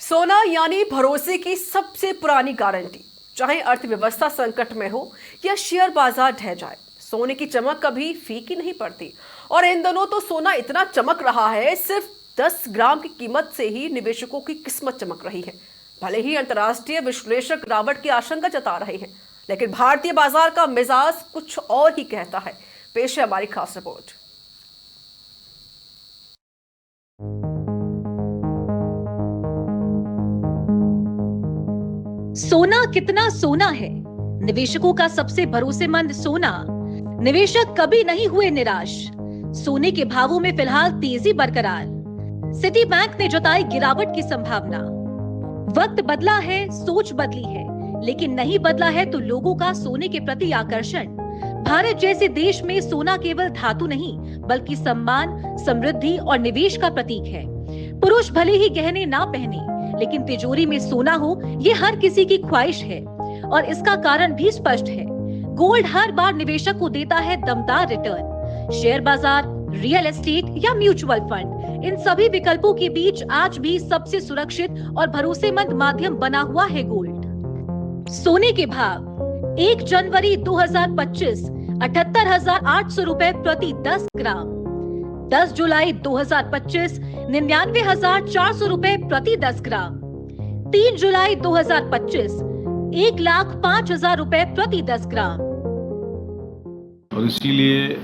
सोना यानी भरोसे की सबसे पुरानी गारंटी। चाहे अर्थव्यवस्था संकट में हो या शेयर बाजार ढह जाए, सोने की चमक कभी फीकी नहीं पड़ती। और इन दिनों तो सोना इतना चमक रहा है, सिर्फ 10 ग्राम की कीमत से ही निवेशकों की किस्मत चमक रही है। भले ही अंतर्राष्ट्रीय विश्लेषक गिरावट की आशंका जता रहे हैं, लेकिन भारतीय बाजार का मिजाज कुछ और ही कहता है। पेश है हमारी खास रिपोर्ट। सोना कितना सोना है, निवेशकों का सबसे भरोसेमंद सोना। निवेशक कभी नहीं हुए निराश। सोने के भावों में फिलहाल तेजी बरकरार। सिटी बैंक ने जताई गिरावट की संभावना। वक्त बदला है, सोच बदली है, लेकिन नहीं बदला है तो लोगों का सोने के प्रति आकर्षण। भारत जैसे देश में सोना केवल धातु नहीं, बल्कि सम्मान, समृद्धि और निवेश का प्रतीक है। पुरुष भले ही गहने ना पहने, लेकिन तिजोरी में सोना हो, ये हर किसी की ख्वाहिश है। और इसका कारण भी स्पष्ट है। गोल्ड हर बार निवेशक को देता है दमदार रिटर्न। शेयर बाजार, रियल एस्टेट या म्यूचुअल फंड, इन सभी विकल्पों के बीच आज भी सबसे सुरक्षित और भरोसेमंद माध्यम बना हुआ है गोल्ड। सोने के भाव 1 जनवरी 2025 78,800 रुपए प्रति 10 ग्राम। 10 जुलाई 2025 99,400 रुपए प्रति 10 ग्राम। 3 जुलाई 2025 1,05,000 रुपए प्रति 10 ग्राम। और इसीलिए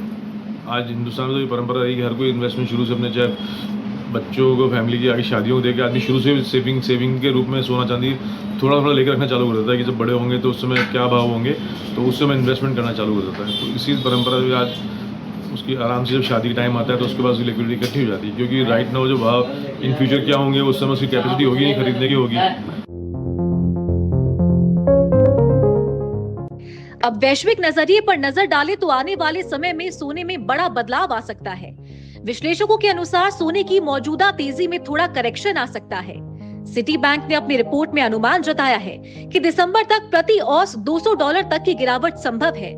आज हिंदुस्तान में तो ये परंपरा रही कि हर कोई इन्वेस्टमेंट शुरू से अपने, चाहे बच्चों को, फैमिली की आगे शादियों को देकर आदमी शुरू से सेविंग के रूप में सोना चांदी थोड़ा थोड़ा लेकर रखना चालू कर देता है कि जब बड़े होंगे तो उस समय क्या भाव होंगे, तो उस समय इन्वेस्टमेंट करना चालू कर देता है। तो इसी परंपरा से आज उसकी आराम से जब शादी का टाइम आता है तो उसके बाद उसकी लिक्विडिटी इकट्ठी हो जाती है, क्योंकि राइट नाउ जो भाव इन फ्यूचर क्या होंगे उस समय उसकी कैपेसिटी होगी नहीं खरीदने की होगी। अब वैश्विक नजरिए पर नजर डालें तो आने वाले समय में सोने में बड़ा बदलाव आ सकता है। विश्लेषकों के अनुसार सोने की मौजूदा तेजी में थोड़ा करेक्शन आ सकता है। सिटी बैंक ने अपनी रिपोर्ट में अनुमान जताया है कि दिसंबर तक प्रति औंस $200 तक की गिरावट संभव है।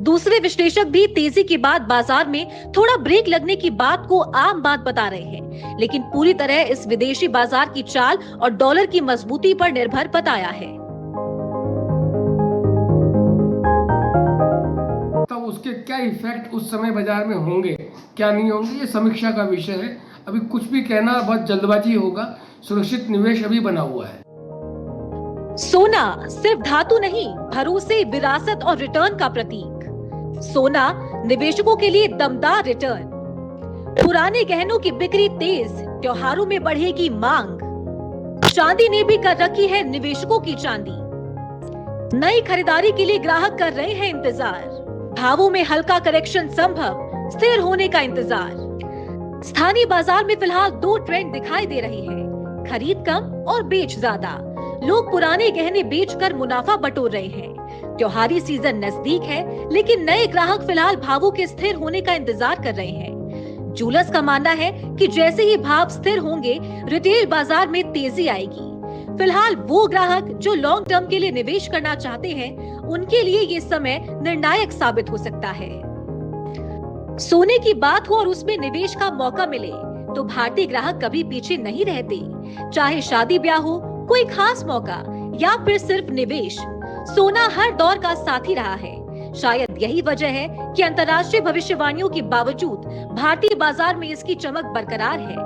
दूसरे विश्लेषक भी तेजी के बाद बाजार में थोड़ा ब्रेक लगने की बात को आम बात बता रहे हैं, लेकिन पूरी तरह इस विदेशी बाजार की चाल और डॉलर की मजबूती पर निर्भर बताया है। तो उसके क्या इफेक्ट उस समय बाजार में होंगे, क्या नहीं होंगे, ये समीक्षा का विषय है। अभी कुछ भी कहना बहुत जल्दबाजी होगा। सुरक्षित निवेश अभी बना हुआ है। सोना सिर्फ धातु नहीं, भरोसे, विरासत और रिटर्न का प्रतीक। सोना निवेशकों के लिए दमदार रिटर्न। पुराने गहनों की बिक्री तेज, त्योहारों में बढ़ेगी मांग। चांदी ने भी कर रखी है निवेशकों की चांदी। नई खरीदारी के लिए ग्राहक कर रहे हैं इंतजार। भावों में हल्का करेक्शन संभव, स्थिर होने का इंतजार। स्थानीय बाजार में फिलहाल 2 ट्रेंड दिखाई दे रही है, खरीद कम और बेच ज्यादा। लोग पुराने गहने बेचकर मुनाफा बटोर रहे हैं। त्योहारी सीजन नजदीक है, लेकिन नए ग्राहक फिलहाल भावों के स्थिर होने का इंतजार कर रहे हैं। जूलर्स का मानना है कि जैसे ही भाव स्थिर होंगे, रिटेल बाजार में तेजी आएगी। फिलहाल वो ग्राहक जो लॉन्ग टर्म के लिए निवेश करना चाहते हैं, उनके लिए ये समय निर्णायक साबित हो सकता है। सोने की बात हो और उसमें निवेश का मौका मिले तो भारतीय ग्राहक कभी पीछे नहीं रहते। चाहे शादी ब्याह हो, कोई खास मौका या फिर सिर्फ निवेश, सोना हर दौर का साथी रहा है। शायद यही वजह है कि अंतर्राष्ट्रीय भविष्यवाणियों के बावजूद भारतीय बाजार में इसकी चमक बरकरार है।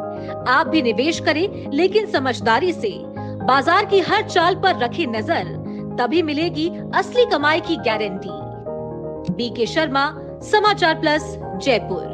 आप भी निवेश करें, लेकिन समझदारी से। बाजार की हर चाल पर रखें नजर, तभी मिलेगी असली कमाई की गारंटी। बीके शर्मा, समाचार प्लस, जयपुर।